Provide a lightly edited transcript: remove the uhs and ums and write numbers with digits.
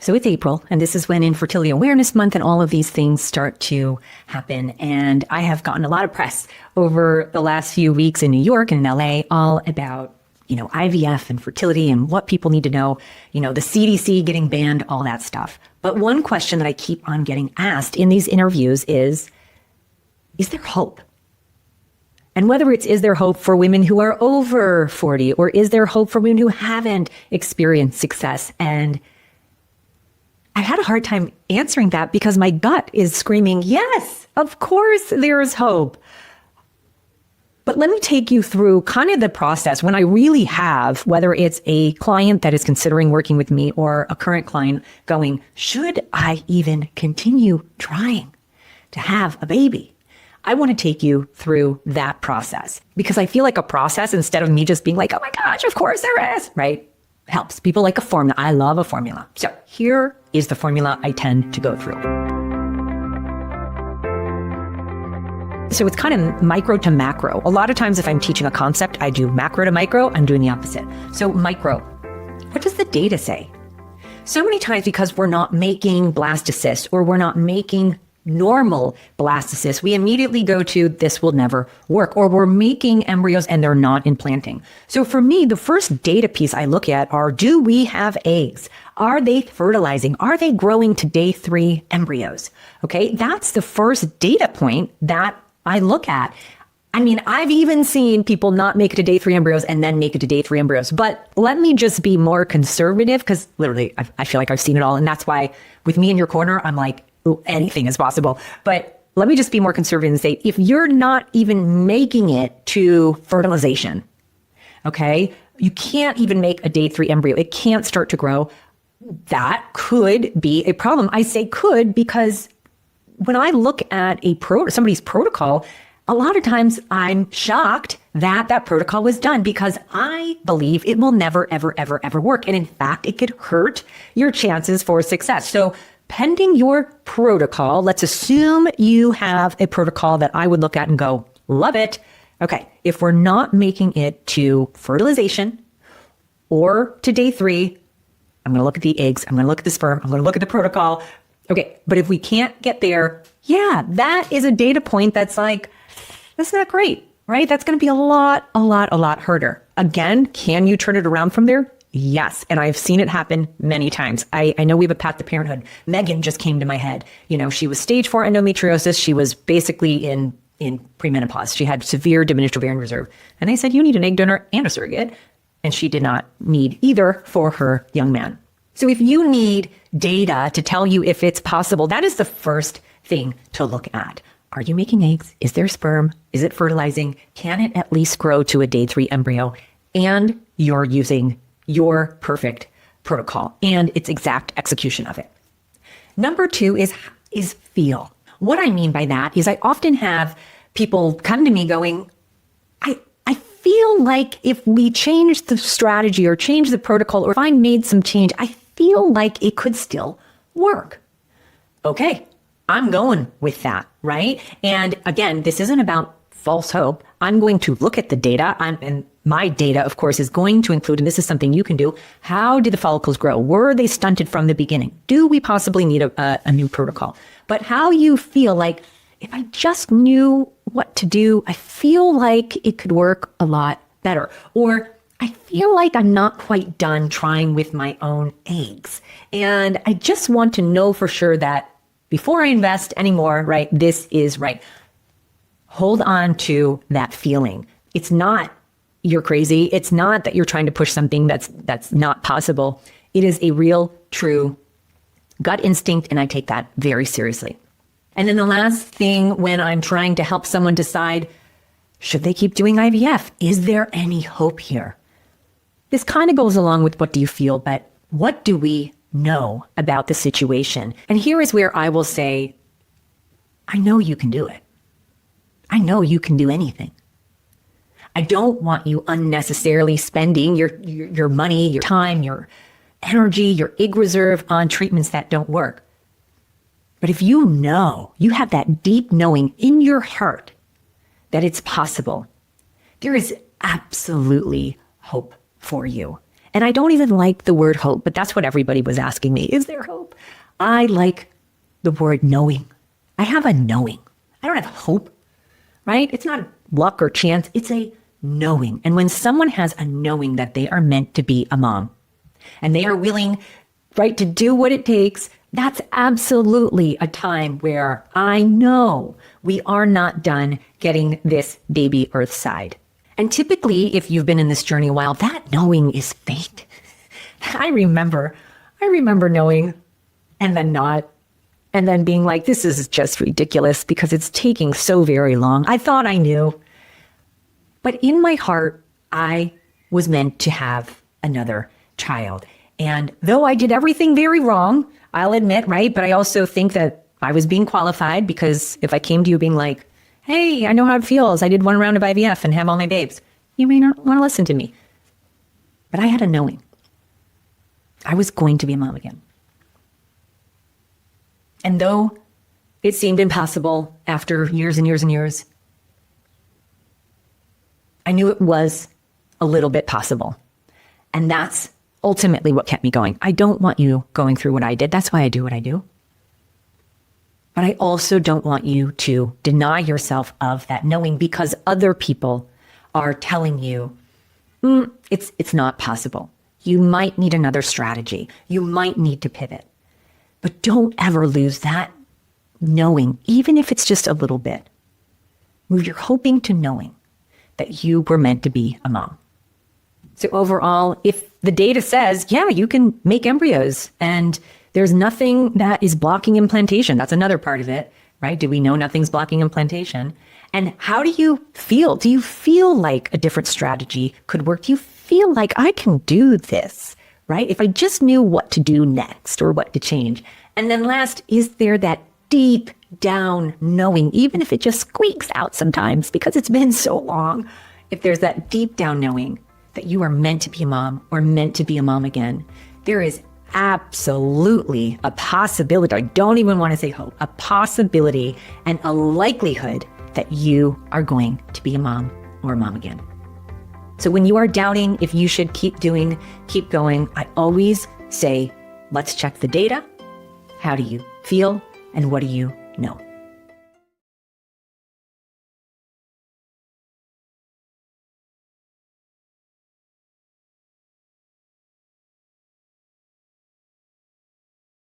So it's April, and this is when Infertility Awareness Month and all of these things start to happen. And I have gotten a lot of press over the last few weeks in New York and in LA, all about, IVF and fertility and what people need to know, the CDC getting banned, all that stuff. But one question that I keep on getting asked in these interviews is there hope? And whether is there hope for women who are over 40, or is there hope for women who haven't experienced success? And I had a hard time answering that because my gut is screaming, yes, of course there is hope. But let me take you through kind of the process when I really have, whether it's a client that is considering working with me or a current client going, should I even continue trying to have a baby? I want to take you through that process because I feel like a process, instead of me just being like, oh my gosh, of course there is, right? Helps. People like a formula. I love a formula. So here is the formula I tend to go through. So it's kind of micro to macro. A lot of times if I'm teaching a concept, I do macro to micro. I'm doing the opposite. So micro, what does the data say? So many times because we're not making blastocysts or we're not making normal blastocysts, we immediately go to this will never work, or we're making embryos and they're not implanting. So for me, the first data piece I look at are, do we have eggs? Are they fertilizing? Are they growing to day 3 embryos? Okay, that's the first data point that I look at. I mean, I've even seen people not make it to day 3 embryos and then make it to day 3 embryos. But let me just be more conservative because literally I feel like I've seen it all. And that's why with me in your corner, I'm like, ooh, anything is possible. But let me just be more conservative and say, if you're not even making it to fertilization, okay, you can't even make a day 3 embryo. It can't start to grow. That could be a problem. I say could because when I look at somebody's protocol, a lot of times I'm shocked that that protocol was done because I believe it will never, ever, ever, ever work. And in fact, it could hurt your chances for success. So pending your protocol, let's assume you have a protocol that I would look at and go, love it. Okay, if we're not making it to fertilization or to day 3, I'm going to look at the eggs, I'm going to look at the sperm, I'm going to look at the protocol. Okay, but if we can't get there, yeah, that is a data point that's like, that's not great, right? That's going to be a lot harder. Again, can you turn it around from there? Yes. And I've seen it happen many times. I know we have a path to parenthood. Megan just came to my head. She was stage 4 endometriosis. She was basically in premenopause. She had severe diminished ovarian reserve. And they said, you need an egg donor and a surrogate. And she did not need either for her young man. So if you need data to tell you if it's possible, that is the first thing to look at. Are you making eggs? Is there sperm? Is it fertilizing? Can it at least grow to a day 3 embryo? And you're using your perfect protocol and its exact execution of it. Number 2 is feel. What I mean by that is I often have people come to me going, I feel like if we change the strategy or change the protocol, or if I made some change, I feel like it could still work. Okay, I'm going with that, right? And again, this isn't about false hope. I'm going to look at the data, and my data, of course, is going to include, and this is something you can do, how did the follicles grow? Were they stunted from the beginning? Do we possibly need a new protocol? But how you feel like, if I just knew what to do, I feel like it could work a lot better. Or I feel like I'm not quite done trying with my own eggs. And I just want to know for sure that before I invest anymore, right, this is right. Hold on to that feeling. It's not you're crazy. It's not that you're trying to push something that's not possible. It is a real, true gut instinct, and I take that very seriously. And then the last thing when I'm trying to help someone decide, should they keep doing IVF? Is there any hope here? This kind of goes along with what do you feel, but what do we know about the situation? And here is where I will say, I know you can do it. I know you can do anything. I don't want you unnecessarily spending your money, your time, your energy, your egg reserve on treatments that don't work. But if you know, you have that deep knowing in your heart that it's possible, there is absolutely hope for you. And I don't even like the word hope, but that's what everybody was asking me. Is there hope? I like the word knowing. I have a knowing. I don't have hope, right? It's not luck or chance. It's a knowing. And when someone has a knowing that they are meant to be a mom and they are willing, right, to do what it takes, that's absolutely a time where I know we are not done getting this baby earthside. And typically, if you've been in this journey a while, that knowing is fake. I remember knowing and then not, and then being like, this is just ridiculous because it's taking so very long. I thought I knew. But in my heart, I was meant to have another child. And though I did everything very wrong, I'll admit, right? But I also think that I was being qualified, because if I came to you being like, hey, I know how it feels, I did 1 round of IVF and have all my babes, you may not want to listen to me. But I had a knowing. I was going to be a mom again. And though it seemed impossible after years and years and years, I knew it was a little bit possible. And that's ultimately what kept me going. I don't want you going through what I did. That's why I do what I do. But I also don't want you to deny yourself of that knowing because other people are telling you, it's not possible. You might need another strategy. You might need to pivot. But don't ever lose that knowing, even if it's just a little bit. Move your hoping to knowing that you were meant to be a mom. So overall, if the data says, yeah, you can make embryos and there's nothing that is blocking implantation, that's another part of it, right? Do we know nothing's blocking implantation? And how do you feel? Do you feel like a different strategy could work? Do you feel like I can do this, right? If I just knew what to do next or what to change. And then last, is there that deep down knowing, even if it just squeaks out sometimes because it's been so long, if there's that deep down knowing that you are meant to be a mom or meant to be a mom again, there is absolutely a possibility, I don't even want to say hope, a possibility and a likelihood that you are going to be a mom or a mom again. So when you are doubting if you should keep going, I always say, let's check the data. How do you feel? And what do you know?